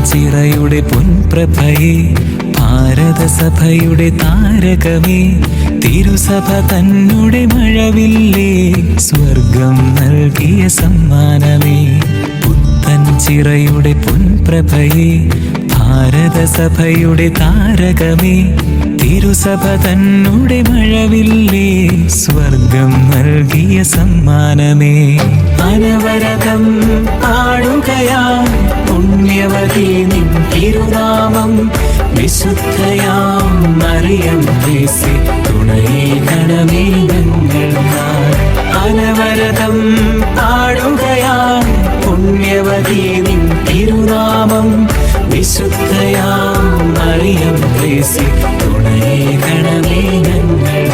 ചിറയുടെ പൊൻപ്രഭയെ ഭാരതസഭയുടെ താരകമേ, തിരുസഭ തന്നെ മഴവില്ലേ, സ്വർഗം നൽകിയ സമ്മാനമേ. പുത്തൻ ചിറയുടെ പൊൻപ്രഭയെ ഭാരതസഭയുടെ താരകമേ, തിരുസഭ തന്നെ മഴവില്ലേ, സ്വർഗം നൽകിയ സമ്മാനമേ. അനവരതം പാടുകയാം പുണ്യവതി നിൻ തിരുനാമം, വിശുദ്ധയാം മറിയം ത്രേസ്യ തുണയേകണമേ ഞങ്ങൾക്കായി. അനവരതം പാടുകയാം പുണ്യവതി നിൻ തിരുനാമം, വിശുദ്ധയാം മറിയം ത്രേസ്യ തുണയേകണമേ ഞങ്ങൾക്കായി.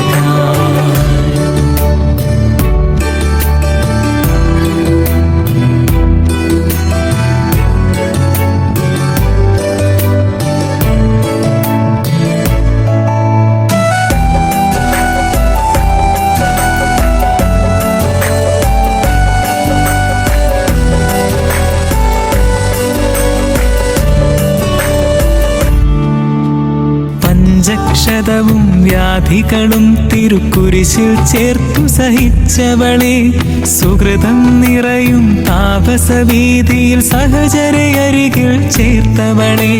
പഞ്ചക്ഷതവും വ്യാധികളും തിരുക്കുരിശിൽ ചേർത്തു സഹിച്ചവളെ, സുഹൃതം നിറയും താപസവീതിയിൽ സഹചരയരികിൽ ചേർത്തവളെ.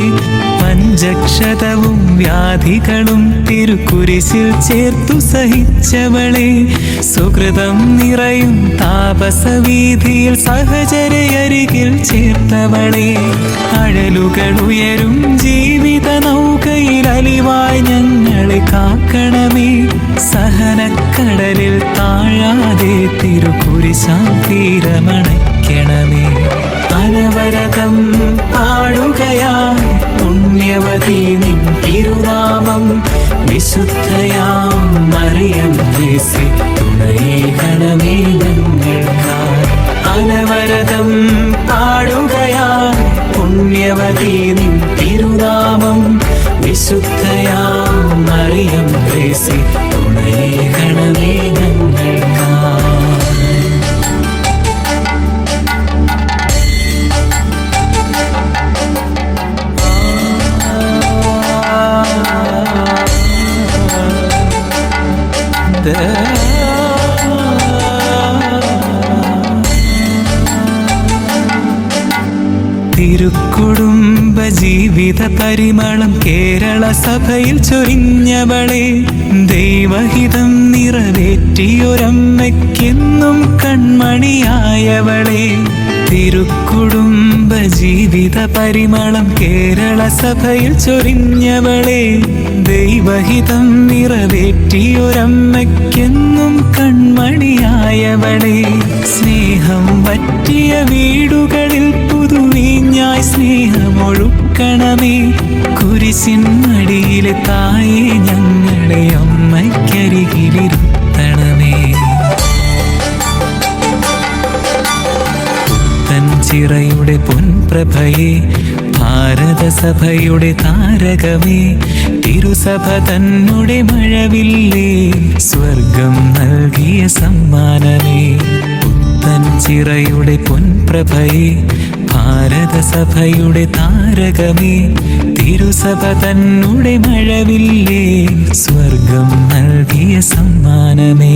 പഞ്ചക്ഷതവും വ്യാധികളും തിരുക്കുരിശിൽ ചേർത്തു സഹിച്ചവളെ, സുഹൃതം നിറയും താപസവീതിയിൽ സഹചരയരികിൽ ചേർത്തവളെ. അഴലുകൾ ഉയരും ജീവിത നൗകയിൽ അലിവായി ഞങ്ങളെ കാക്കണമേ, സഹനക്കടലിൽ താഴാതെ തിരുക്കുരിശാം തീരമണയ്ക്കണമേ. അനവരതം പാടുകയാം പുണ്യവതി നിൻ തിരുനാമം, വിശുദ്ധയാം മറിയം ത്രേസ്യ തുണയേകണമേ ഞങ്ങൾക്കായി. അനവരതം പാടുകയാം പുണ്യവതി നിൻ തിരുനാമം, വിശുദ്ധയാം മറിയം ത്രേസ്യ തുണയേകണമേ ഞങ്ങൾക്കായി. തിരുക്കുടുംബ ജീവിത പരിമളം കേരള സഭയിൽ ചൊരിഞ്ഞവളെ, ദൈവഹിതം നിറവേറ്റിയൊരമ്മയ്ക്കെന്നും കൺമണിയായവളെ. തിരുക്കുടുംബ ജീവിത പരിമളം കേരള സഭയിൽ ചൊരിഞ്ഞവളെ, ദൈവഹിതം നിറവേറ്റിയൊരമ്മയ്ക്കെന്നും കൺമണിയായവളെ. സ്നേഹം വറ്റിയ വീടുകളിൽ പുതുവീഞ്ഞായി സ്നേഹമൊഴുക്കണമേ, കുരിശിൻ മടിയിലെ തായേ ഞങ്ങളെ അമ്മയ്ക്കരികിലിരുത്തണമേ. പുത്തൻ ചിറയുടെ പൊൻപ്രഭയെ ഭാരതസഭയുടെ താരകമേ, തിരുസഭ തന്നെ മഴവില്ലേ, സ്വർഗം നൽകിയ സമ്മാനമേ. പുത്തൻ ചിറയുടെ പൊൻപ്രഭയെ ഭാരതസഭയുടെ താരകമേ, തിരുസഭ തന്നെ മഴവില്ലേ, സ്വർഗം നൽകിയ സമ്മാനമേ.